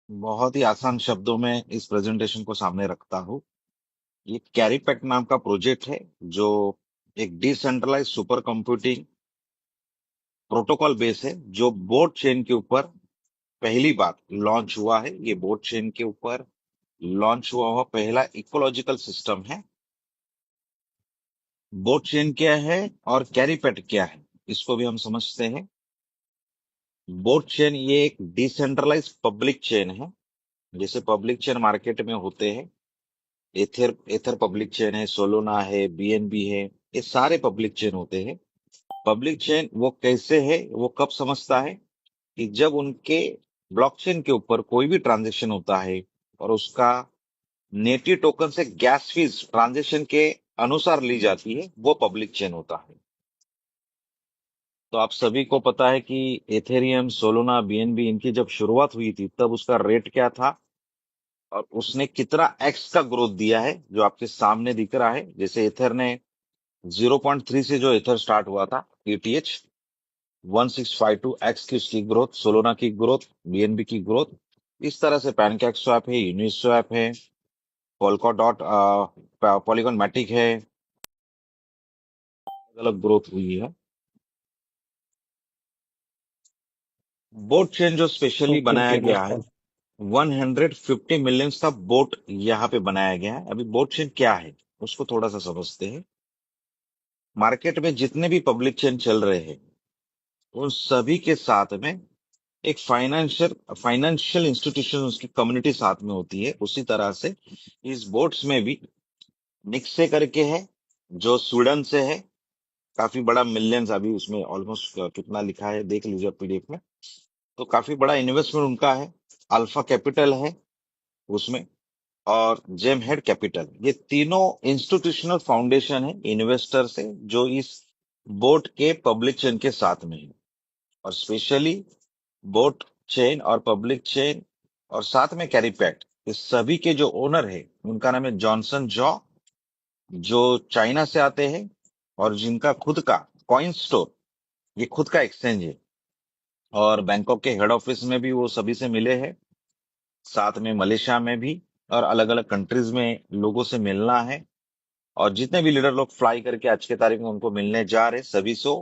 बहुत ही आसान शब्दों में इस प्रेजेंटेशन को सामने रखता हूँ। ये कैरीपैक नाम का प्रोजेक्ट है, जो एक decentralize super computing protocol base है, जो बोट चेन के ऊपर पहली बार लॉन्च हुआ है। ये बोट चेन के ऊपर लॉन्च हुआ पहला इकोलॉजिकल सिस्टम है। बोट चेन क्या है और कैरीपैक क्या है, इसको भी हम समझते हैं। बोट चेन ये एक डिसेंट्रलाइज पब्लिक चेन है। जैसे पब्लिक चेन मार्केट में होते हैं, एथर एथर पब्लिक चेन है, सोलोना है, बीएनबी है, ये सारे पब्लिक चेन होते हैं। पब्लिक चेन वो कैसे है, वो कब समझता है कि जब उनके ब्लॉकचेन के ऊपर कोई भी ट्रांजेक्शन होता है और उसका नेटिव टोकन से गैस फीस ट्रांजेक्शन के अनुसार ली जाती है, वो पब्लिक चेन होता है। तो आप सभी को पता है कि एथेरियम, सोलोना, बीएनबी इनकी जब शुरुआत हुई थी तब उसका रेट क्या था और उसने कितना एक्स का ग्रोथ दिया है, जो आपके सामने दिख रहा है। जैसे एथर ने 0.3 से जो एथर स्टार्ट हुआ था, ETH 1652 एक्स की उसकी ग्रोथ, सोलोना की ग्रोथ, बीएनबी की ग्रोथ। इस तरह से पैनकेक स्वैप है, यूनिस्वैप है, पोलका डॉट पॉलीगॉन मैटिक है, अलग अलग ग्रोथ हुई है। बोट चेन जो स्पेशली ओके बनाया ओके गया है, अंडरस्टैंड। 150 मिलियन का बोट यहाँ पे बनाया गया है। अभी बोट चेन क्या है, उसको थोड़ा सा समझते हैं। मार्केट में जितने भी पब्लिक चेन चल रहे हैं, उन सभी के साथ में एक फाइनेंशियल फाइनेंशियल इंस्टीट्यूशन, उसकी कम्युनिटी साथ में होती है। उसी तरह से इस बोट्स में भी निक्से करके है, जो स्वीडन से है। काफी बड़ा, मिलियंस अभी उसमें ऑलमोस्ट कितना लिखा है देख लीजिए पीडीएफ में। तो काफी बड़ा इन्वेस्टमेंट उनका है। अल्फा कैपिटल है उसमें, और जेम हेड कैपिटल, ये तीनों इंस्टीट्यूशनल फाउंडेशन है, इन्वेस्टर्स है, जो इस बोट के पब्लिक चेन के साथ में है। और स्पेशली बोट चेन और पब्लिक चेन और साथ में कैरीपैट, इस सभी के जो ओनर है उनका नाम है जॉनसन जॉ, जो चाइना से आते हैं और जिनका खुद का कॉइन स्टोर, ये खुद का एक्सचेंज है। और बैंकॉक के हेड ऑफिस में भी वो सभी से मिले हैं, साथ में मलेशिया में भी, और अलग अलग कंट्रीज में लोगों से मिलना है। और जितने भी लीडर लोग फ्लाई करके आज के तारीख में उनको मिलने जा रहे, सभी से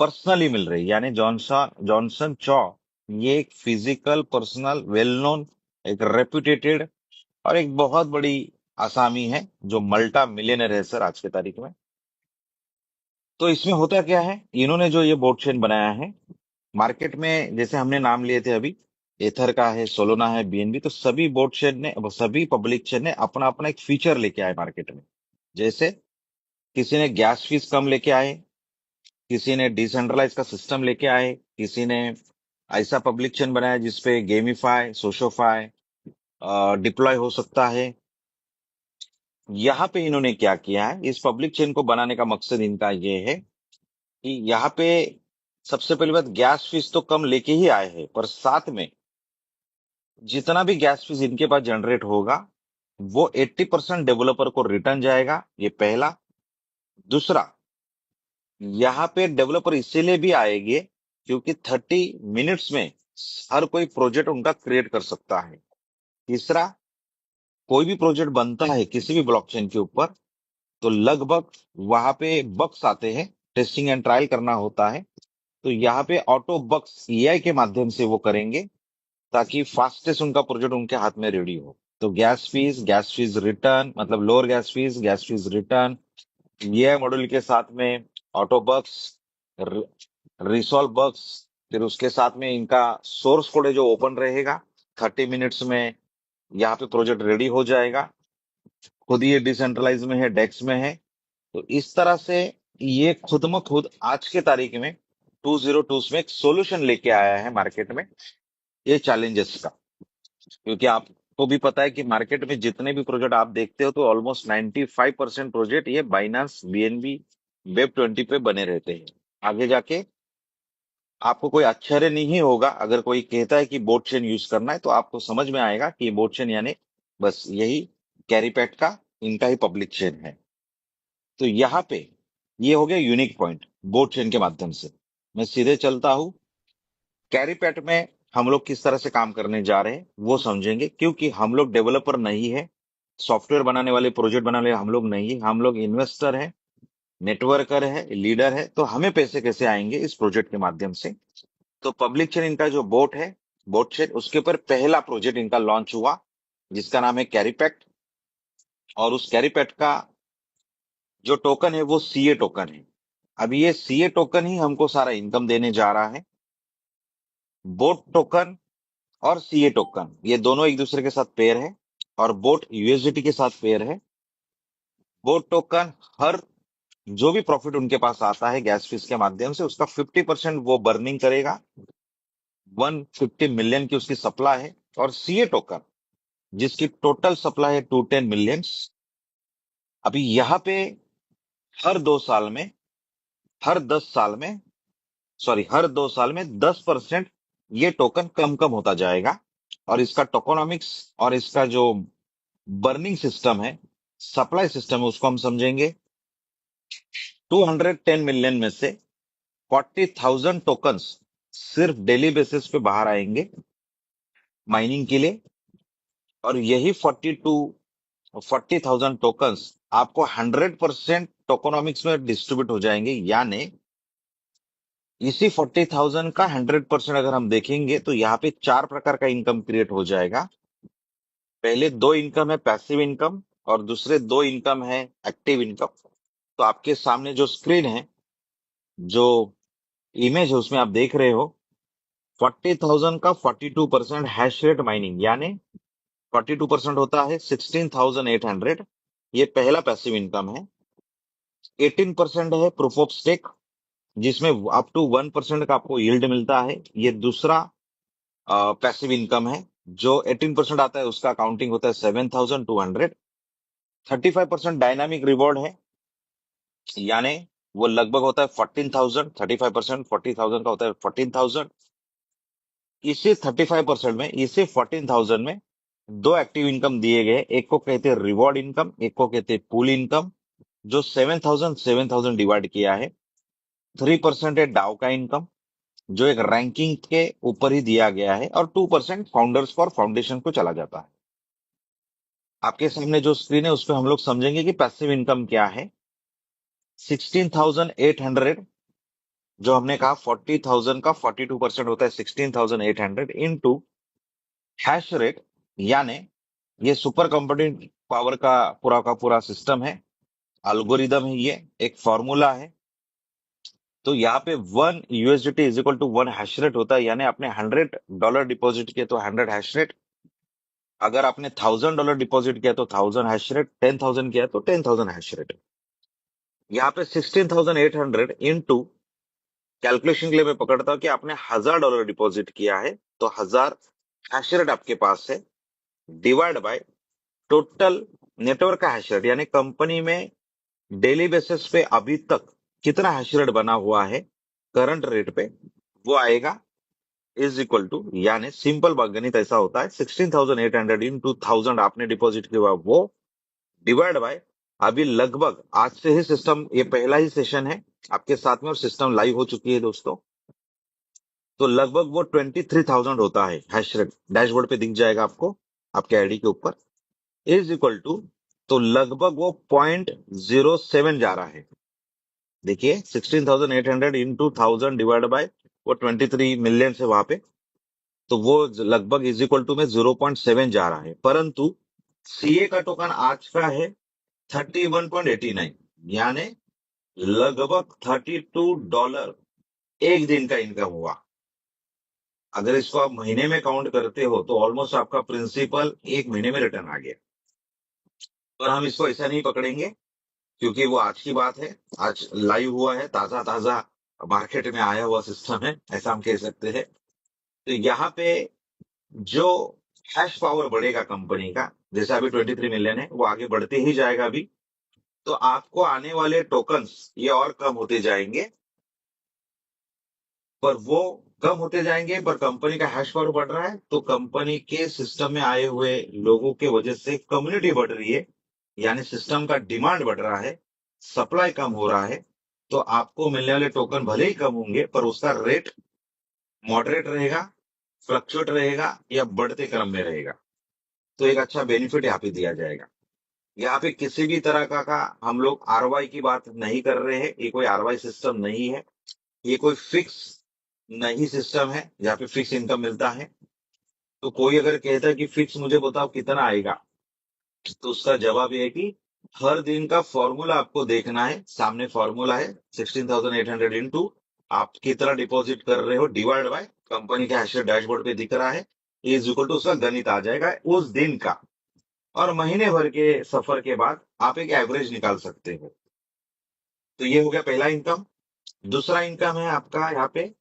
पर्सनली मिल रहे। यानी जॉनसन जॉनसन चॉ, ये एक फिजिकल पर्सनल वेल नोन, एक रेप्यूटेटेड और एक बहुत बड़ी आसामी है, जो मल्टा मिलियनर है सर आज के तारीख में। तो इसमें होता क्या है, इन्होंने जो ये बोट चेन बनाया है, मार्केट में जैसे हमने नाम लिए थे अभी, एथर का है, सोलोना है, बीएनबी, तो सभी बोट चेन ने, सभी पब्लिक चेन ने अपना अपना एक फीचर लेके आए मार्केट में। जैसे किसी ने गैस फीस कम लेके आए, किसी ने डिसेंट्रलाइज का सिस्टम लेके आए, किसी ने ऐसा पब्लिक चेन बनाया जिसपे गेमिफाई, सोशोफाई डिप्लॉय हो सकता है। यहाँ पे इन्होंने क्या किया है, इस पब्लिक चेन को बनाने का मकसद इनका ये है कि यहाँ पे सबसे पहली बात, गैस फीस तो कम लेके ही आए हैं, पर साथ में जितना भी गैस फीस इनके पास जनरेट होगा, वो 80% डेवलपर को रिटर्न जाएगा, ये पहला। दूसरा, यहाँ पे डेवलपर इसीलिए भी आएंगे क्योंकि 30 मिनट्स में हर कोई प्रोजेक्ट उनका क्रिएट कर सकता है। तीसरा, कोई भी प्रोजेक्ट बनता है किसी भी ब्लॉकचेन के ऊपर, तो लगभग वहां पे बग्स आते हैं, टेस्टिंग एंड ट्रायल करना होता है। तो यहाँ पे ऑटो बग्स एआई के माध्यम से वो करेंगे, ताकि फास्टेस्ट उनका प्रोजेक्ट उनके हाथ में रेडी हो। तो गैस फीस रिटर्न मतलब लोअर गैस फीस रिटर्न, ये मॉड्यूल के साथ में ऑटो बग्स, रिसॉल्व बग्स, फिर उसके साथ में इनका सोर्स कोड है जो ओपन रहेगा। 30 मिनट्स में यहाँ पे प्रोजेक्ट रेडी हो जाएगा। खुद ये डिसेंट्रलाइज में है, डेक्स में है। तो इस तरह से ये खुद म खुद आज के तारीख में 2022 में एक सोल्यूशन लेके आया है मार्केट में, ये चैलेंजेस का। क्योंकि आपको भी पता है कि मार्केट में जितने भी प्रोजेक्ट आप देखते हो, तो ऑलमोस्ट 95% प्रोजेक्ट ये बाइनांस, बीएनबी, वेब 20 पे बने रहते हैं। आगे जाके आपको कोई आश्चर्य नहीं होगा अगर कोई कहता है कि बोट चेन यूज करना है, तो आपको समझ में आएगा कि बोट चेन यानी बस यही कैरीपैट का, इनका ही पब्लिक चेन है। तो यहाँ पे ये हो गया यूनिक पॉइंट बोट चेन के माध्यम से। मैं सीधे चलता हूँ कैरीपैट में। हम लोग किस तरह से काम करने जा रहे हैं वो समझेंगे, क्योंकि हम लोग डेवलपर नहीं है, सॉफ्टवेयर बनाने वाले, प्रोजेक्ट बनाने वाले हम लोग नहीं है, हम लोग इन्वेस्टर है, नेटवर्कर है, लीडर है। तो हमें पैसे कैसे आएंगे इस प्रोजेक्ट के माध्यम से। तो पब्लिक चेन इनका जो बोट है, बोट चेन, उसके ऊपर पहला प्रोजेक्ट इनका लॉन्च हुआ जिसका नाम है कैरीपैक्ट। और उस कैरीपैक्ट का जो टोकन है वो सीए टोकन है। अब ये सीए टोकन ही हमको सारा इनकम देने जा रहा है। बोट टोकन और सीए टोकन ये दोनों एक दूसरे के साथ पेयर है, और बोट यूएसडीटी के साथ पेयर है। बोट टोकन हर जो भी प्रॉफिट उनके पास आता है गैस फीस के माध्यम से, उसका 50% वो बर्निंग करेगा। 150 मिलियन की उसकी सप्लाई है। और सीए टोकन जिसकी टोटल सप्लाई है 210 मिलियंस। अभी यहाँ पे हर 2 साल में, हर 10 साल में, सॉरी, हर 2 साल में 10% ये टोकन कम कम होता जाएगा। और इसका टोकोनॉमिक्स और इसका जो बर्निंग सिस्टम है, सप्लाई सिस्टम है, उसको हम समझेंगे। 210 मिलियन में से 40,000 टोकन्स सिर्फ डेली बेसिस पे बाहर आएंगे माइनिंग के लिए। और यही 40,000 टोकन्स आपको 100% टोकोनॉमिक्स में डिस्ट्रीब्यूट हो जाएंगे। यानी इसी 40,000 का 100% अगर हम देखेंगे तो यहाँ पे 4 प्रकार का इनकम क्रिएट हो जाएगा। पहले 2 इनकम है पैसिव इनकम, और दूसरे 2 इनकम है एक्टिव इनकम। तो आपके सामने जो स्क्रीन है, जो इमेज है, उसमें आप देख रहे हो 40,000 का 42% हैश रेट माइनिंग, यानी 42% होता है 16,800। ये पहला पैसिव इनकम है। 18% है प्रूफ ऑफ स्टेक, जिसमें अप टू 1% का आपको यील्ड मिलता है। ये दूसरा पैसिव इनकम है। जो 18% आता है उसका काउंटिंग होता है 7,200। 35% डायनामिक रिवॉर्ड है, यानी वो लगभग होता है 14,000। 35% 40,000 का होता है 14,000। इसी 35% में, इसी 14,000 में दो एक्टिव इनकम दिए गए। एक को कहते हैं रिवॉर्ड इनकम, एक को कहते हैं पूल इनकम, जो 7,000 डिवाइड किया है। 3% है डाउ का इनकम, जो एक रैंकिंग के ऊपर ही दिया गया है। और 2% फाउंडर्स फॉर फाउंडेशन को चला जाता है। आपके सामने जो स्क्रीन है उस पर हम लोग समझेंगे कि पैसिव इनकम क्या है। 16,800, जो हमने कहा 40,000 का 42% होता है 16,800 इंटू हैश रेट, यानी ये सुपर कंप्यूटिंग पावर का पूरा सिस्टम है, अल्गोरिदम है, ये एक फॉर्मूला है। तो यहाँ पे 1 USDT is equal to 1 hash rate होता है। यानी आपने $100 डिपॉजिट किया तो 100 हैश रेट, अगर आपने $1,000 डिपॉजिट किया तो 1,000 हैश रेट, 10,000 किया तो 10,000 हैश रेट। यहाँ पे 16,800 इंटू, कैलकुलेशन के लिए मैं पकड़ता हूँ कि आपने $1,000 डिपॉजिट किया है तो 1,000 हैश रेट आपके पास है, डिवाइड बाय टोटल नेटवर्क का हैश रेट, यानी कंपनी में डेली बेसिस पे अभी तक कितना हैश रेट बना हुआ है करंट रेट पे, वो आएगा। इज इक्वल टू, यानी सिंपल गणित ऐसा होता है 16,800 इंटू 1,000 आपने डिपॉजिट किया हुआ, वो डिवाइड बाय अभी लगभग, आज से ही सिस्टम, ये पहला ही सेशन है आपके साथ में और सिस्टम लाइव हो चुकी है दोस्तों। तो लगभग वो 23,000 होता है हैश रेट। डैशबोर्ड पे दिख जाएगा आपको, आपके आईडी के ऊपर। इज इक्वल टू, तो लगभग वो 0.07 जा रहा है। देखिए 16,800 इंटू 1,000 डिवाइड बाय वो 23 मिलियन है वहां पे, तो वो लगभग इज इक्वल टू में 0.7 जा रहा है। परंतु सीए का टोकन आज का है 31.89, यानी लगभग $32 एक दिन का इनकम हुआ। अगर इसको आप महीने में काउंट करते हो तो ऑलमोस्ट आपका प्रिंसिपल एक महीने में रिटर्न आ गया। पर हम इसको ऐसा नहीं पकड़ेंगे, क्योंकि वो आज की बात है, आज लाइव हुआ है, ताजा ताजा मार्केट में आया हुआ सिस्टम है, ऐसा हम कह सकते हैं। तो यहाँ पे जो हैश पावर बढ़ेगा कंपनी का, जैसे अभी 23 मिलियन है, वो आगे बढ़ते ही जाएगा अभी। तो आपको आने वाले टोकन्स ये और कम होते जाएंगे, पर वो कम होते जाएंगे, पर कंपनी का हैश पावर बढ़ रहा है, तो कंपनी के सिस्टम में आए हुए लोगों के वजह से कम्युनिटी बढ़ रही है, यानी सिस्टम का डिमांड बढ़ रहा है, सप्लाई कम हो रहा है। तो आपको मिलने वाले टोकन भले ही कम होंगे, पर उसका रेट मॉडरेट रहेगा, फ्लक्चुएट रहेगा या बढ़ते क्रम में रहेगा, तो एक अच्छा बेनिफिट यहाँ पे दिया जाएगा। यहाँ पे किसी भी तरह का हम लोग आरवाई की बात नहीं कर रहे हैं, ये कोई आरवाई सिस्टम नहीं है, ये कोई फिक्स नहीं सिस्टम है जहाँ पे फिक्स इनकम मिलता है। तो कोई अगर कहता है कि फिक्स मुझे बताओ कितना आएगा, तो उसका जवाब ये है कि हर दिन का फॉर्मूला आपको देखना है। सामने फॉर्मूला है 16,800 इंटू आप कितना डिपॉजिट कर रहे हो डिवाइड बाय कंपनी के हैशेड डैशबोर्ड पे दिख रहा है, इज इक्वल टू उसका गणित आ जाएगा उस दिन का। और महीने भर के सफर के बाद आप एक एवरेज निकाल सकते हो। तो ये हो गया पहला इनकम। दूसरा इनकम है आपका यहाँ पे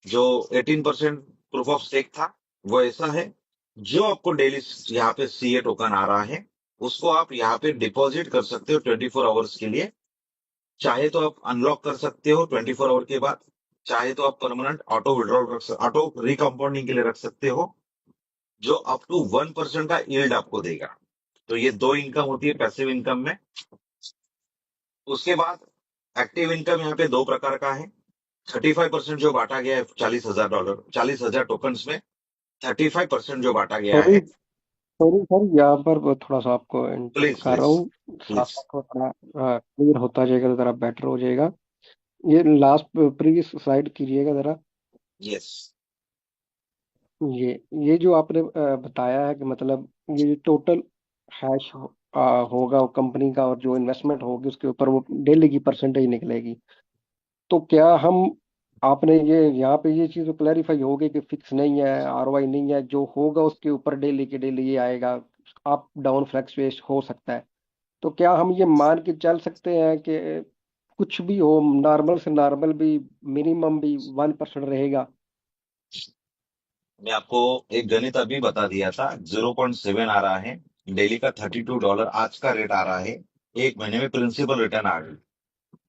जो 18% प्रूफ ऑफ स्टेक था, वो ऐसा है जो आपको डेली यहाँ पे सीए टोकन आ रहा है, उसको आप यहाँ पे डिपॉजिट कर सकते हो 24 आवर्स के लिए। चाहे तो आप अनलॉक कर सकते हो 24 आवर के बाद, चाहे तो आप परमानेंट ऑटो विड्रॉल ऑटो रिकम्पाउंडिंग के लिए रख सकते हो, जो अप टू 1% का यील्ड आपको देगा। तो ये दो इनकम होती है पैसिव इनकम में। उसके बाद एक्टिव इनकम यहाँ पे दो प्रकार का है। 35% जो बांटा गया है $40,000, 40,000 टोकन्स में 35% जो बांटा गया सॉरी है। सॉरी सर, यहाँ पर वो थोड़ा सा आपको इंटरप्ट प्लीज कर रहा प्लीज हूँ, साथ प्लीज। साथ में थोड़ा क्लियर होता जाएगा तो जरा बेटर हो जाएगा। ये लास्ट प्रीवियस स्लाइड कीजिएगा जरा। यस। ये ये जो आपने बताया है कि मतलब ये जो टोटल हैश होगा वो कंपनी का, और जो इन्वेस्टमेंट होगी उसके ऊपर वो डेली की परसेंटेज निकलेगी। तो क्या हम, आपने ये यहाँ पे ये चीज़ तो क्लैरिफाई हो गई कि फिक्स नहीं है, आरओआई नहीं है, जो होगा उसके ऊपर डेली के डेली ये आएगा, अप डाउन फ्लक्चुएट हो सकता है। तो क्या हम ये मान के चल सकते हैं कि कुछ भी हो, नॉर्मल से नॉर्मल भी, मिनिमम भी 1% रहेगा? मैं आपको एक गणित अभी बता दिया था, 0.7 आ रहा है डेली का, $32 आज का रेट आ रहा है। एक महीने में प्रिंसिपल रिटर्न आ गई,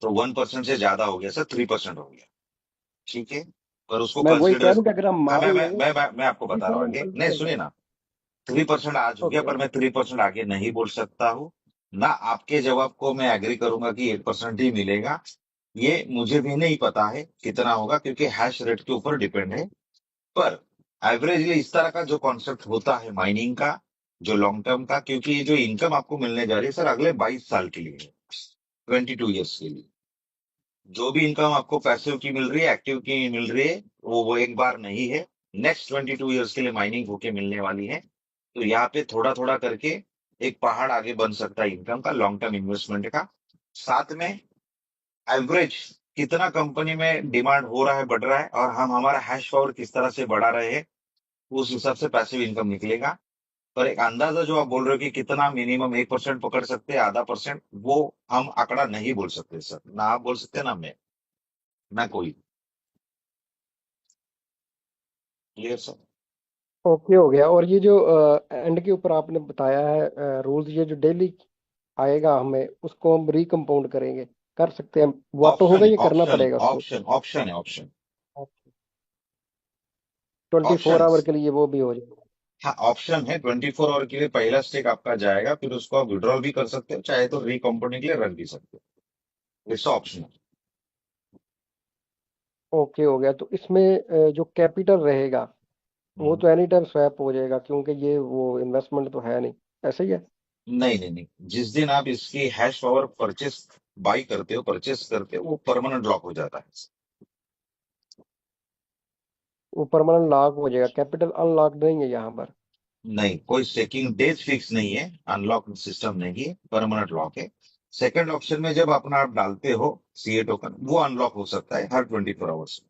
तो 1% से ज्यादा हो गया सर, 3% हो गया। ठीक है, पर उसको मैं वही कह कंसिडर। रहा हूँ कि अगर हम हाँ, मान लें मैं आपको कि बता रहा सर हूँ हम आगे, नहीं गलत सुनिए हैं। ना। 3% आज हो गया, ओके पर मैं 3% आगे नहीं बोल सकता हूँ ना। आपके जवाब को मैं एग्री करूंगा कि 8% ही मिलेगा। ये मुझे भी नहीं पता है कितना होगा, क्योंकि हैश रेट के ऊपर डिपेंड है। पर एवरेजली इस तरह का जो कॉन्सेप्ट होता है माइनिंग का, जो लॉन्ग टर्म का, क्योंकि ये जो इनकम आपको मिलने जा रही है सर अगले 22 साल के लिए है, 22 ईयर्स के लिए। जो भी इनकम आपको पैसिव की मिल रही है, एक्टिव की मिल रही है, वो एक बार नहीं है, नेक्स्ट 22 ईयर्स के लिए माइनिंग होके मिलने वाली है। तो यहाँ पे थोड़ा थोड़ा करके एक पहाड़ आगे बन सकता है इनकम का, लॉन्ग टर्म इन्वेस्टमेंट का। साथ में एवरेज कितना कंपनी में डिमांड हो रहा है, बढ़ रहा है, और हम हमारा हैश पावर किस तरह से बढ़ा रहे हैं, उस हिसाब से पैसिव इनकम निकलेगा। पर एक अंदाजा जो आप बोल रहे हो कि कितना मिनिमम 1% पकड़ सकते हैं, आधा परसेंट, वो हम आंकड़ा नहीं बोल सकते सर, ना आप बोल सकते ना मैं, ना कोई। Clear sir? ओके हो गया। और ये जो एंड के ऊपर आपने बताया है रूल्स, ये जो डेली आएगा हमें उसको हम रिकम्पाउंड करेंगे, कर सकते हैं? वो तो ऑप्शन होगा, है, ये करना ऑप्शन है, पड़ेगा उसको ऑप्शन ऑप्शन है, ऑप्शन 24 ऑप्शन। आवर के लिए वो भी हो जाएगा? हाँ, ऑप्शन है 24 आवर के लिए, पहला स्टेक आपका जाएगा, फिर उसको आप विड्रॉल भी कर सकते हो, चाहे तो रिकम्पनी के लिए रख भी सकते हो। It's option. ओके हो गया। तो इसमें जो कैपिटल रहेगा वो तो एनी टाइम स्वैप हो जाएगा, क्योंकि ये वो इन्वेस्टमेंट तो है नहीं, ऐसे ही है? नहीं नहीं नहीं, जिस दिन आप इसकी हैश पावर परचेस करते हो, वो परमानेंट लॉक हो जाता है। वो परमानेंट लॉक हो जाएगा, कैपिटल अनलॉक नहीं है यहाँ पर? नहीं, कोई स्टेकिंग डेज फिक्स नहीं है, अनलॉक सिस्टम नहीं है, परमानेंट लॉक है। सेकंड ऑप्शन में जब अपना आप डालते हो सीए टोकन, वो अनलॉक हो सकता है हर 24 आवर्स।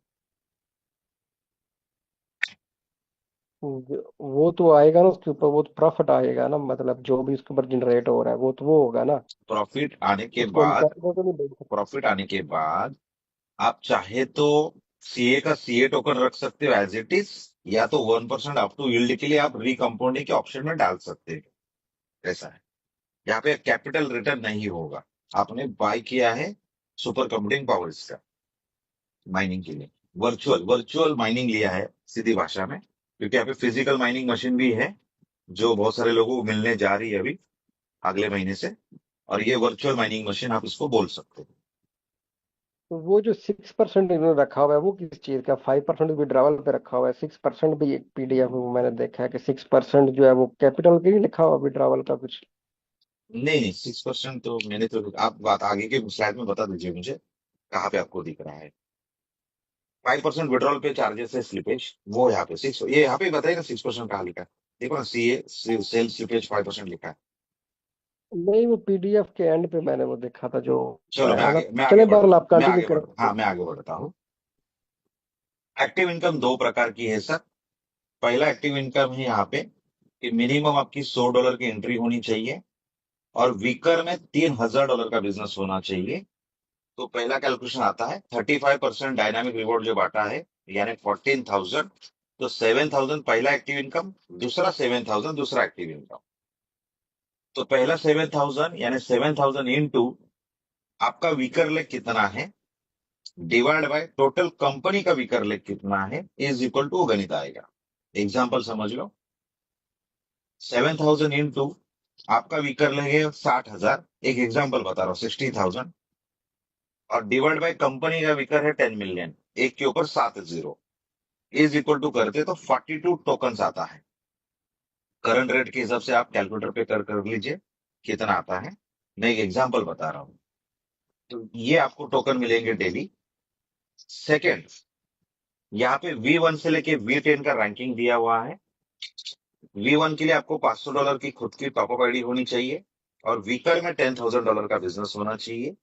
वो तो आएगा ना उसके ऊपर, वो तो प्रॉफिट आएगा ना, मतलब जो भी उसके ऊपर जनरेट हो रहा है वो तो वो होगा ना। प्रॉफिट आने के उसको हम बाद कैपिटल तो नहीं बोल सकते। प्रॉफिट आने के बाद आप चाहे तो सीए का सीए टोकन रख सकते हो एज इट इज, या तो 1% अप टू यील्ड के लिए आप रिकम्पाउंडिंग के ऑप्शन में डाल सकते हो। ऐसा है, यहाँ पे कैपिटल रिटर्न नहीं होगा। आपने बाय किया है सुपर कंप्यूटिंग पावर्स का माइनिंग के लिए, वर्चुअल वर्चुअल माइनिंग लिया है सीधी भाषा में, क्योंकि यहाँ पे फिजिकल माइनिंग मशीन भी है जो बहुत सारे लोगों को मिलने जा रही है अभी अगले महीने से। और ये वर्चुअल माइनिंग मशीन आप इसको बोल सकते हो। तो वो जो 6% इन्होंने रखा हुआ है वो किस चीज का? 5% विड्रॉवल पे रखा हुआ है, 6% भी एक पीडीएफ में मैंने देखा है कि 6% जो है वो कैपिटल के लिए लिखा हुआ विड्रॉवल का कुछ। नहीं नहीं, 6% तो मैंने तो, आप बात आगे के स्लाइड में बता दीजिए मुझे कहाँ पे आपको दिख रहा है। 5% विड्रॉल पे चार्जेस है स्लिपेज, वो यहाँ पे सिक्स, ये यहाँ पे बताइए ना 6% कहाँ लिखा है। देखो ना, सीए सेल स्लिपेज 5% लिखा है। नहीं, वो पीडीएफ के एंड पे मैंने वो देखा था जो चलो आया था। मैं आगे चले बढ़ बहरहाल आप मैं कंटिन्यू आगे करें। बढ़ हाँ, मैं आगे बढ़ता हूँ। एक्टिव इनकम दो प्रकार की है सर। पहला एक्टिव इनकम है यहाँ पे कि मिनिमम आपकी $100 की एंट्री होनी चाहिए और वीकर में $3,000 का बिजनेस होना चाहिए। तो पहला कैलकुलेशन आता है 35% डायनामिक रिवॉर्ड जो बांटा है, यानी 14,000। तो 7,000 पहला एक्टिव इनकम, दूसरा 7,000 दूसरा एक्टिव इनकम। तो पहला 7,000 यानी 7,000 इंटू आपका वीकर लेग कितना है, डिवाइड बाय टोटल कंपनी का वीकर लेग कितना है, इज इक्वल टू गणित आएगा। एग्जाम्पल समझ लो। 7,000 इंटू आपका वीकर लेग है 60,000, एक एग्जाम्पल बता रहा हूँ 60,000, और डिवाइड बाय कंपनी का वीकर है 10 मिलियन, एक के ऊपर 7 जीरो, इज इक्वल टू करते तो 42 टोकन आता है। करंट रेट के हिसाब से आप कैलकुलेटर पे कर लीजिए कितना आता है। मैं एक एग्जांपल बता रहा हूँ। तो ये आपको टोकन मिलेंगे डेली। सेकंड, यहाँ पे V1 से लेके V10 का रैंकिंग दिया हुआ है। V1 के लिए आपको $500 की खुद की टॉपअप आईडी होनी चाहिए और वीकर में $10,000 का बिजनेस होना चाहिए।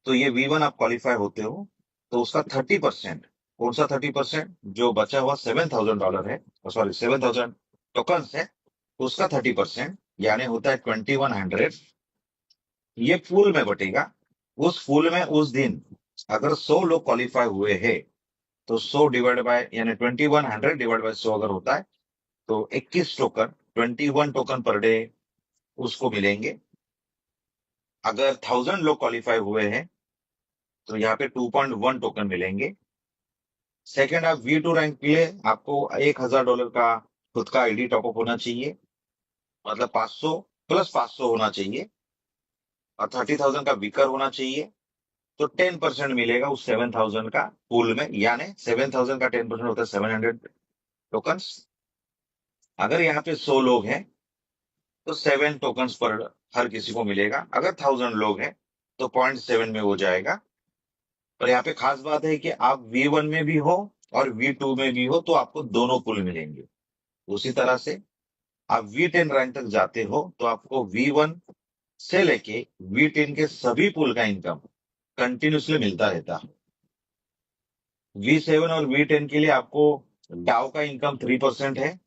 तो ये V1 आप क्वालिफाई होते हो तो उसका 30%, कौन सा 30%, जो बचा हुआ $7,000 है, सॉरी 7,000 टोकन है, उसका 30% यानी होता है 2,100। ये फूल में बटेगा। उस फूल में उस दिन अगर 100 लोग क्वालिफाई हुए हैं तो 100 डिवाइड बाय, यानी 2,100 डिवाइड बाय 100 अगर होता है तो 21 टोकन, 21 टोकन पर डे उसको मिलेंगे। अगर 1,000 लोग क्वालिफाई हुए हैं तो यहाँ पे 2.1 टोकन मिलेंगे। सेकंड, आप V2 रैंक के लिए आपको $1,000 का खुद का आईडी टॉपअप होना चाहिए, मतलब 500 प्लस 500 होना चाहिए, और 30,000 का बीकर होना चाहिए। तो 10% मिलेगा उस 7,000 का पूल में, यानी 7,000 का 10% होता है 700 टोकन्स। अगर यहाँ पे 100 लोग हैं तो 7 टोकन्स पर हर किसी को मिलेगा। अगर 1,000 लोग हैं तो 0.7 में हो जाएगा। पर यहाँ पे खास बात है कि आप V1 में भी हो और V2 में भी हो तो आपको दोनों पुल मिलेंगे। उसी तरह से आप V10 रैंक तक जाते हो तो आपको V1 से लेके V10 के सभी पुल का इनकम कंटिन्यूसली मिलता रहता है। V7 और V10 के लिए आपको डाउ का इनकम 3% है,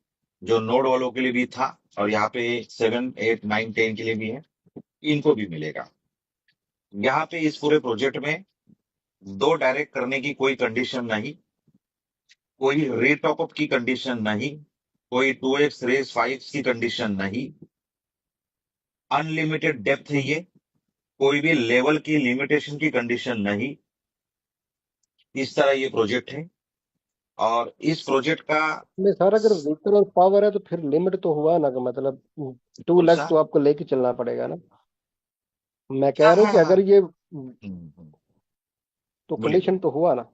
जो नोड वालों के लिए भी था, और यहाँ पे 7, 8, 9, 10 के लिए भी है, इनको भी मिलेगा। यहाँ पे इस पूरे प्रोजेक्ट में दो डायरेक्ट करने की कोई कंडीशन नहीं, कोई रीटॉपअप की कंडीशन नहीं, कोई 2x रेस 5x की कंडीशन नहीं, अनलिमिटेड डेप्थ है ये, कोई भी लेवल की लिमिटेशन की कंडीशन नहीं। इस तरह ये प्रोजेक्ट है, और इस प्रोजेक्ट का में सर अगर व्हीकल और पावर है तो फिर लिमिट तो हुआ ना, कि मतलब टू कौन लैक्स सा। तो आपको लेके चलना पड़ेगा ना। मैं कह हाँ रहा हूँ हाँ कि हाँ। अगर ये हम्म। तो बोलिए कंडीशन बोलिए। तो हुआ ना।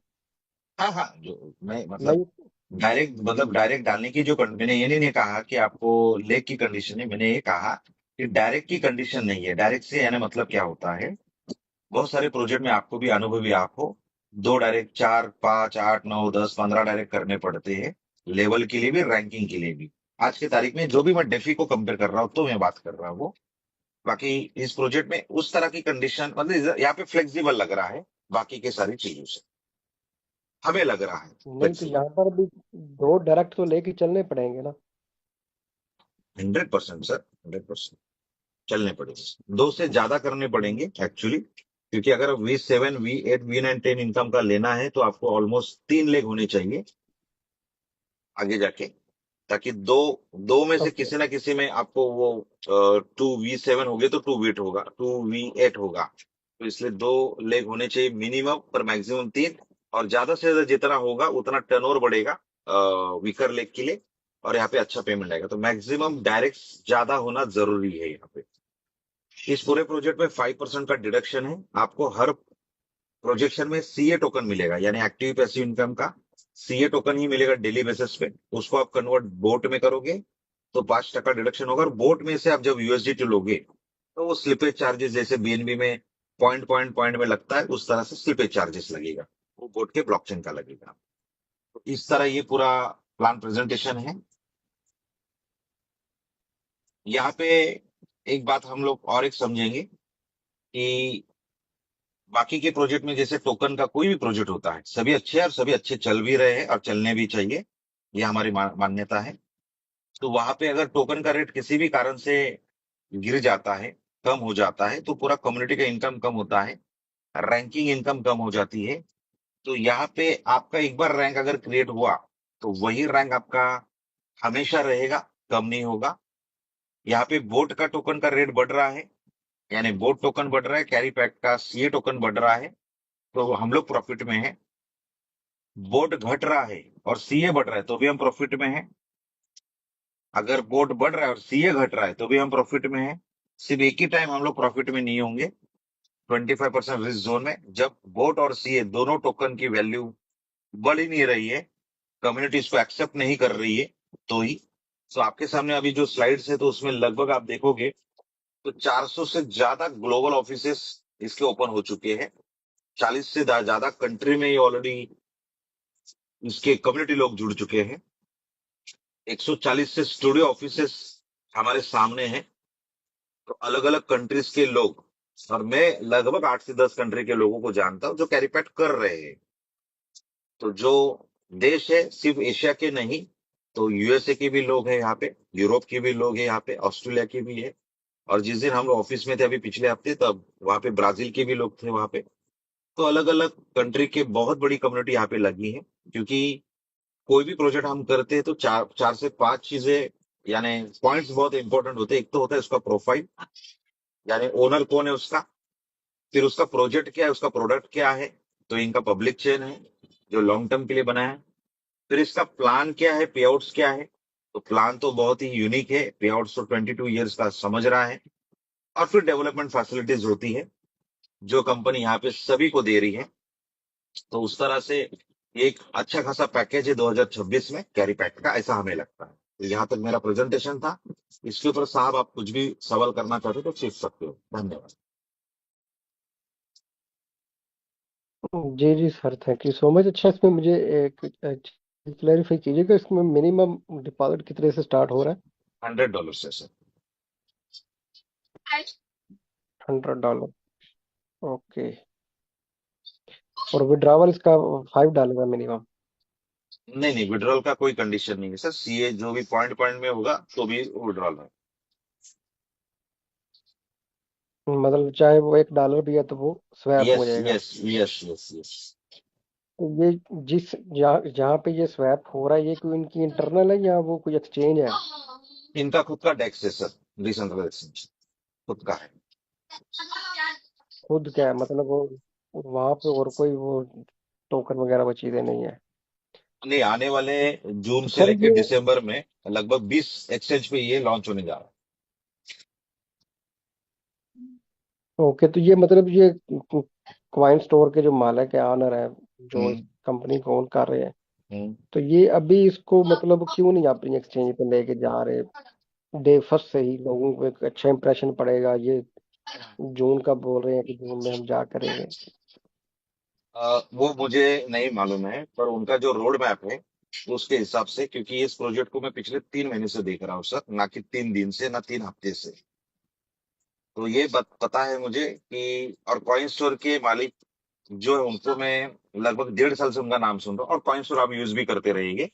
हाँ हाँ, जो मैं मैं मतलब डायरेक्ट, मतलब डायरेक्ट डालने की जो मैंने ये नहीं कहा कि आपको लेग की कंडीशन है, मैंने ये कहा कि डायरेक्ट की कंडीशन नहीं है। डायरेक्ट से यानी मतलब क्या होता है, बहुत सारे प्रोजेक्ट में आपको भी अनुभवी आप हो, दो डायरेक्ट, 4, 5, 8, 9, 10, 15 डायरेक्ट करने पड़ते हैं, लेवल के लिए भी रैंकिंग के लिए भी। आज की तारीख में जो भी मैं डेफी को कंपेयर कर रहा हूँ तो मैं बात कर रहा हूँ। बाकी इस प्रोजेक्ट में उस तरह की कंडीशन, मतलब यहाँ पे फ्लेक्सिबल लग रहा है बाकी के सारी चीजों से, हमें लग रहा है नहीं, तो फ्लेक्सिबल। यहाँ पर भी दो डायरेक्ट तो लेके चलने पड़ेंगे ना। 100% सर, 100% चलने पड़ेंगे, दो से ज्यादा करने पड़ेंगे एक्चुअली, क्योंकि अगर V7, V8, V9, 10 इनकम का लेना है तो आपको ऑलमोस्ट 3 लेग होने चाहिए आगे जाके, ताकि दो दो में से ओके। किसी ना किसी में आपको वो 2V7 हो गए तो 2V8 होगा, 2V8 होगा। तो इसलिए 2 लेग होने चाहिए मिनिमम, पर मैक्सिमम 3। और ज्यादा से ज्यादा जितना होगा उतना टर्नओवर बढ़ेगा वीकर लेग के लिए, और यहाँ पे अच्छा पेमेंट आएगा। तो मैक्सिमम डायरेक्ट ज्यादा होना जरूरी है यहाँ पे। इस पूरे प्रोजेक्ट में 5% का डिडक्शन है आपको हर प्रोजेक्शन में सीए टोकन मिलेगा, यानी एक्टिव पैसिव इनकम का सीए टोकन ही मिलेगा डेली बेसिस पे। उसको आप कन्वर्ट बोट में करोगे तो 5% डिडक्शन होगा, और बोट में से आप जब यूएसडीटी लोगे तो वो स्लिपेज चार्जेस जैसे बीएनबी में पॉइंट पॉइंट पॉइंट में लगता है, उस तरह से स्लिपेज चार्जेस लगेगा, वो बोट के ब्लॉकचेन का लगेगा। तो इस तरह ये पूरा प्लान प्रेजेंटेशन है। यहाँ पे एक बात हम लोग और एक समझेंगे कि बाकी के प्रोजेक्ट में जैसे टोकन का कोई भी प्रोजेक्ट होता है, सभी अच्छे हैं और सभी अच्छे चल भी रहे हैं और चलने भी चाहिए, ये हमारी मान्यता है। तो वहां पे अगर टोकन का रेट किसी भी कारण से गिर जाता है, कम हो जाता है, तो पूरा कम्युनिटी का इनकम कम होता है, रैंकिंग इनकम कम हो जाती है। तो यहाँ पे आपका एक बार रैंक अगर क्रिएट हुआ तो वही रैंक आपका हमेशा रहेगा, कम नहीं होगा। यहाँ पे बोट का टोकन का रेट बढ़ रहा है, यानी बोट टोकन बढ़ रहा है, कैरी पैक का सीए टोकन बढ़ रहा है, तो हम लोग प्रॉफिट में है। बोट घट रहा है और सीए बढ़ रहा है तो भी हम प्रॉफिट में है। अगर बोट बढ़ रहा है और सीए घट रहा है तो भी हम प्रॉफिट में है। सिर्फ एक ही टाइम हम लोग प्रॉफिट में नहीं होंगे, 25% रिस्क जोन में, जब बोट और सीए दोनों टोकन की वैल्यू बढ़ ही नहीं रही है, कम्युनिटी इसको एक्सेप्ट नहीं कर रही है, तो ही। तो आपके सामने अभी जो स्लाइड्स है तो उसमें लगभग आप देखोगे तो 400 से ज्यादा ग्लोबल ऑफिसेस इसके ओपन हो चुके हैं। 40 से ज्यादा कंट्री में ये ऑलरेडी इसके कम्युनिटी लोग जुड़ चुके हैं। 140 से स्टूडियो ऑफिसेस हमारे सामने हैं। तो अलग अलग कंट्रीज के लोग, और मैं लगभग 8 से 10 कंट्री के लोगों को जानता हूं जो कैरीपैट कर रहे हैं। तो जो देश है सिर्फ एशिया के नहीं, तो यूएसए के भी लोग हैं यहाँ पे, यूरोप के भी लोग हैं यहाँ पे, ऑस्ट्रेलिया के भी है। और जिस दिन हम लोग ऑफिस में थे अभी पिछले हफ्ते, तब वहां पे ब्राजील के भी लोग थे वहां पे। तो अलग अलग कंट्री के बहुत बड़ी कम्युनिटी यहाँ पे लगी है, क्योंकि कोई भी प्रोजेक्ट हम करते हैं तो चार चार से पांच चीजें, यानी पॉइंट्स बहुत इंपॉर्टेंट होते हैं। एक तो होता है उसका प्रोफाइल, यानी ओनर कौन है उसका, फिर उसका प्रोजेक्ट क्या है, उसका प्रोडक्ट क्या है, तो इनका पब्लिक चेन है जो लॉन्ग टर्म के लिए बना है। फिर इसका प्लान क्या है, पे आउट्स क्या है, तो प्लान तो बहुत ही यूनिक है, पे आउट्स तो 22 ईयर्स का समझ रहा है। और फिर डेवलपमेंट फैसिलिटीज होती है जो कंपनी यहाँ पे सभी को दे रही है। तो उस तरह से एक अच्छा खासा पैकेज है 2026 में कैरी पैक का, ऐसा हमें लगता है। तो यहाँ तक मेरा प्रेजेंटेशन था। इसके ऊपर साहब आप कुछ भी सवाल करना चाहते हो तो पूछ सकते हो। धन्यवाद। जी जी sir, thank you so much. अच्छा, इसमें मुझे एक क्लैरिफाई कीजिएगा, इसमें मिनिमम डिपॉजिट कितने से स्टार्ट हो रहा है? $100 से सर। $100। ओके। और विड्रावल इसका $5 का मिनिमम? नहीं नहीं, विड्रॉल का कोई कंडीशन नहीं है सर, सीए जो भी पॉइंट पॉइंट में होगा तो भी विड्रॉल है। मतलब चाहे वो $1 भी है तो वो स्वैप यस हो जाएगा? Yes yes yes yes. तो ये जिस जहाँ जहाँ पे ये स्वैप हो रहा है, ये कोई इनकी इंटरनल है या वो कोई एक्सचेंज है? इनका खुद का डेक्स है सर, डिसेंट्रलाइज्ड एक्सचेंज खुद का है। खुद क्या है मतलब, वो वहां पे और कोई वो टोकन वगैरह वो चीजें नहीं है? नहीं, आने वाले जून तो से सर लेकर ये, दिसंबर में लगभग 20 एक्सचेंज पे ये लॉन्च होने जा रहा ओके, तो ये मतलब ये क्वाइन स्टोर के जो मालिक है, ऑनर है, है। जो इस कंपनी को ओन कर रहे हैं, हम्म। तो ये अभी इसको मतलब क्यों नहीं अपनी एक्सचेंज पे लेके जा रहे? डे फर्स्ट से ही लोगों को एक अच्छा इंप्रेशन पड़ेगा, ये जून का बोल रहे हैं कि जून में हम जा करेंगे। वो मुझे नहीं मालूम है, पर उनका जो रोड मैप है उसके हिसाब से, क्योंकि इस प्रोजेक्ट को मैं पिछले 3 महीने से देख रहा हूँ सर, ना कि 3 दिन से, ना 3 हफ्ते से। तो ये पता है मुझे कि, और कॉइन स्टोर के मालिक जो है उनको मैं लगभग 1.5 साल से उनका नाम सुन रहा हूँ, और कॉइन स्टोर आप यूज भी करते रहेंगे।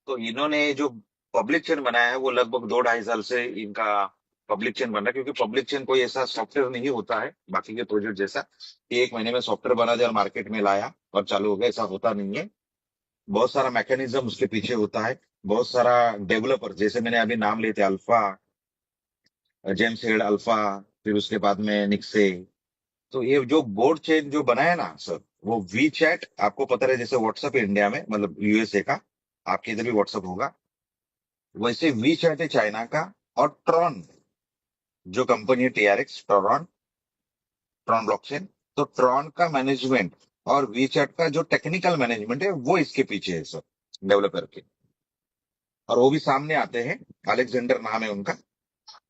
तो इन्होंने जो पब्लिक चेन बनाया है वो लगभग 2 ढाई साल से इनका पब्लिक चेन बन रहा है, क्योंकि पब्लिक चेन कोई ऐसा सॉफ्टवेयर नहीं होता है बाकी के प्रोजेक्ट जैसा कि एक महीने में सॉफ्टवेयर बना दिया और मार्केट में लाया और चालू हो गया, ऐसा होता नहीं है। बहुत सारा मैकेनिज्म उसके पीछे होता है, बहुत सारा डेवलपर, जैसे मैंने अभी नाम लिए थे अल्फा, जेम्स हेड अल्फा, फिर उसके बाद में निक्से। तो ये जो बोर्ड चेन जो बनाया ना सर, वो वी चैट, आपको पता है जैसे व्हाट्सएप है इंडिया में, मतलब यूएसए का, आपके इधर भी व्हाट्सएप होगा, वैसे वी चैट है चाइना का। और ट्रॉन जो कंपनी है टीआरएक्स, ट्रॉन, ट्रॉन ब्लॉकचेन, तो ट्रॉन का मैनेजमेंट और वीचैट का जो टेक्निकल मैनेजमेंट है वो इसके पीछे है सर, डेवलपर के। और वो भी सामने आते हैं, अलेक्जेंडर नाम है उनका।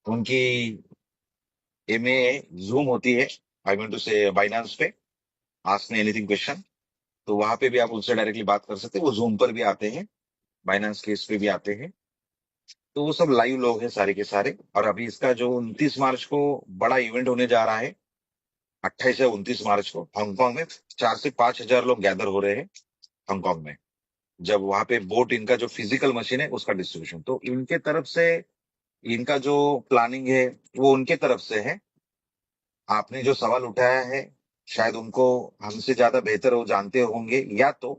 उनकी एमए जूम होती है, आई मीन टू से बाइनांस पे, आस्क मी एनीथिंग क्वेश्चन। तो वहां पे भी आप उनसे डायरेक्टली बात कर सकते हैं, वो जूम पर भी आते हैं, बाइनांस केस पे भी आते हैं। तो वो सब लाइव लोग हैं सारे के सारे। और अभी इसका जो 29 मार्च को बड़ा इवेंट होने जा रहा है, 28 या 29 मार्च को हांगकांग में 4 से 5 हजार लोग गैदर हो रहे हैं हांगकांग में, जब वहां पे बोट इनका जो फिजिकल मशीन है उसका डिस्ट्रीब्यूशन। तो इनके तरफ से इनका जो प्लानिंग है वो उनके तरफ से है। आपने जो सवाल उठाया है, शायद उनको हमसे ज्यादा बेहतर वो जानते होंगे, या तो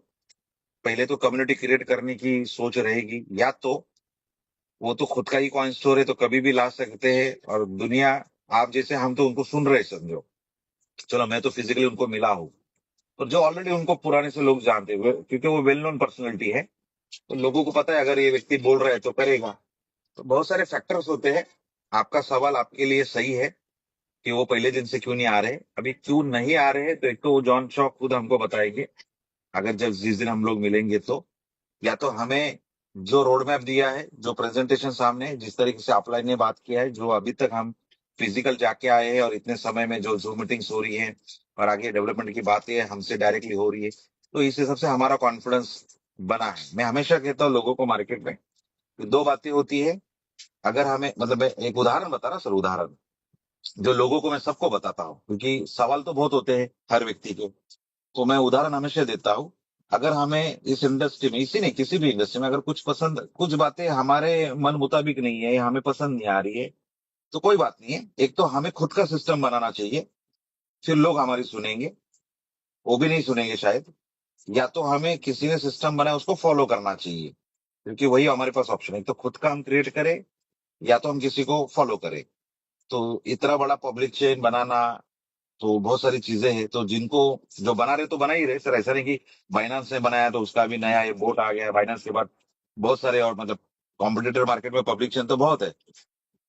पहले तो कम्युनिटी क्रिएट करने की सोच रहेगी, या तो वो तो खुद का ही कॉइन स्टोर है तो कभी भी ला सकते हैं। और दुनिया, आप जैसे हम तो उनको सुन रहे समझो, चलो मैं तो फिजिकली उनको मिला हूँ, तो जो ऑलरेडी उनको पुराने से लोग जानते हुए, क्योंकि वो वेल नोन पर्सनैलिटी है, तो लोगों को पता है अगर ये व्यक्ति बोल रहा है तो करेगा। तो बहुत सारे फैक्टर्स होते हैं। आपका सवाल आपके लिए सही है कि वो पहले दिन से क्यों नहीं आ रहे। अभी क्यों नहीं आ रहे हैं, तो एक तो वो जॉन शॉ खुद हमको बताएंगे, अगर जब जिस दिन हम लोग मिलेंगे तो। या तो हमें जो रोड मैप दिया है, जो प्रेजेंटेशन सामने है, जिस तरीके से अपलाइन ने बात किया है, जो अभी तक हम फिजिकल जाके आए हैं और इतने समय में जो जूम मीटिंग्स हो रही है और आगे डेवलपमेंट की बातें हमसे डायरेक्टली हो रही है, तो इस हिसाब से हमारा कॉन्फिडेंस बना है। मैं हमेशा कहता हूँ लोगों को मार्केट में कि दो बातें होती है। अगर हमें, मतलब मैं एक उदाहरण बता रहा सर, उदाहरण जो लोगों को मैं सबको बताता हूँ, क्योंकि सवाल तो बहुत होते हैं हर व्यक्ति के। तो मैं उदाहरण हमेशा देता हूँ। अगर हमें इस इंडस्ट्री में, इसी नहीं किसी भी इंडस्ट्री में, अगर कुछ पसंद, कुछ बातें हमारे मन मुताबिक नहीं है या हमें पसंद नहीं आ रही है, तो कोई बात नहीं है। एक तो हमें खुद का सिस्टम बनाना चाहिए, फिर लोग हमारी सुनेंगे, वो भी नहीं सुनेंगे शायद। या तो हमें किसी ने सिस्टम बनाया उसको फॉलो करना चाहिए, क्योंकि वही हमारे पास ऑप्शन है। तो खुद का हम क्रिएट करें, या तो हम किसी को फॉलो करें। तो इतना बड़ा पब्लिक चेन बनाना, तो बहुत सारी चीजें हैं। तो जिनको जो बना रहे तो बना ही रहे सर, ऐसा नहीं कि बाइनांस ने बनाया तो उसका भी नया ये बोट आ गया है। बाइनांस के बाद बहुत सारे और, मतलब कॉम्पिटिटर मार्केट में पब्लिक चेन तो बहुत है,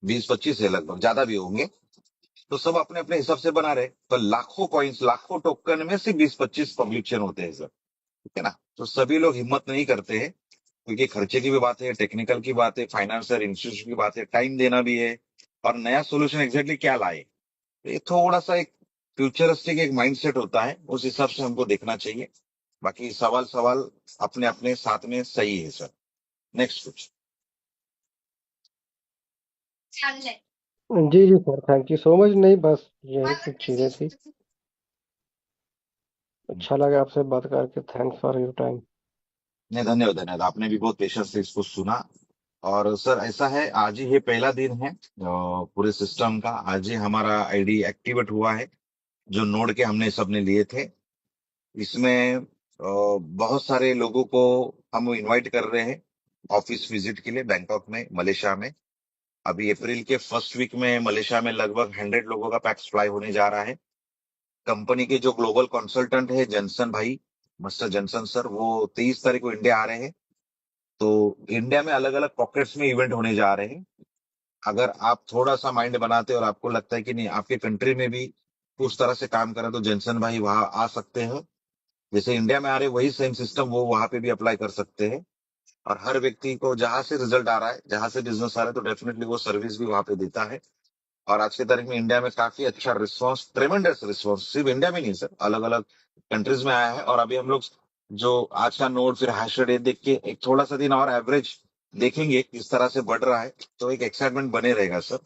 20-25 है लगभग, ज्यादा भी होंगे। तो सब अपने अपने हिसाब से बना रहे, तो लाखों कॉइन्स, लाखों टोकन में से 20-25 पब्लिक चेन होते हैं सर, ठीक है ना। तो सभी लोग हिम्मत नहीं करते हैं, क्योंकि खर्चे की भी बात है, टेक्निकल की बात है, फाइनेंशियल इंस्टीट्यूशन की बात है, टाइम देना भी है, और नया सोल्यूशन एग्जैक्टली क्या लाए। तो ये थोड़ा सा एक फ्यूचरिस्टिक एक माइंडसेट होता है, उस हिसाब से हमको देखना चाहिए। बाकी सवाल सवाल अपने अपने साथ में सही है सर। नेक्स्ट कुछ। जी जी sir, thank you so much. नहीं, बस यही कुछ चीज़ें थी। अच्छा लगा आपसे बात करके। Thanks for your time. नहीं, धन्यवाद धन्यवाद, आपने भी बहुत पेशेंस से इसको सुना। और सर ऐसा है, आज ही ये पहला दिन है पूरे सिस्टम का। आज ही हमारा आईडी एक्टिवेट हुआ है, जो नोड के हमने सबने लिए थे। इसमें बहुत सारे लोगों को हम इनवाइट कर रहे हैं ऑफिस विजिट के लिए, बैंकॉक में, मलेशिया में। अभी अप्रैल के फर्स्ट वीक में मलेशिया में लगभग 100 लोगों का पैक्स फ्लाई होने जा रहा है। कंपनी के जो ग्लोबल कंसल्टेंट है जनसन भाई, मिस्टर जनसन सर, वो 23 तारीख को इंडिया आ रहे हैं। तो इंडिया में अलग अलग पॉकेट्स में इवेंट होने जा रहे हैं। अगर आप थोड़ा सा माइंड बनाते और आपको लगता है कि नहीं आपके कंट्री में भी उस तरह से काम करें, तो जनसन भाई वहां आ सकते हैं। जैसे इंडिया में आ रहे वही सेम सिस्टम वो वहां पे भी अप्लाई कर सकते हैं। और हर व्यक्ति को जहां से रिजल्ट आ रहा है, जहां से बिजनेस आ रहा है, तो डेफिनेटली वो सर्विस भी वहां पे देता है। और आज की तारीख में इंडिया में काफी अच्छा रिस्पॉन्स, ट्रेमेंडस रिस्पॉन्स, सिर्फ इंडिया में नहीं सर, अलग अलग कंट्रीज में आया है। और अभी हम लोग जो आज का नोट फिर हैश रेट देख के एक थोड़ा सा दिन और एवरेज देखेंगे किस तरह से बढ़ रहा है, तो एक एक्साइटमेंट बने रहेगा सर।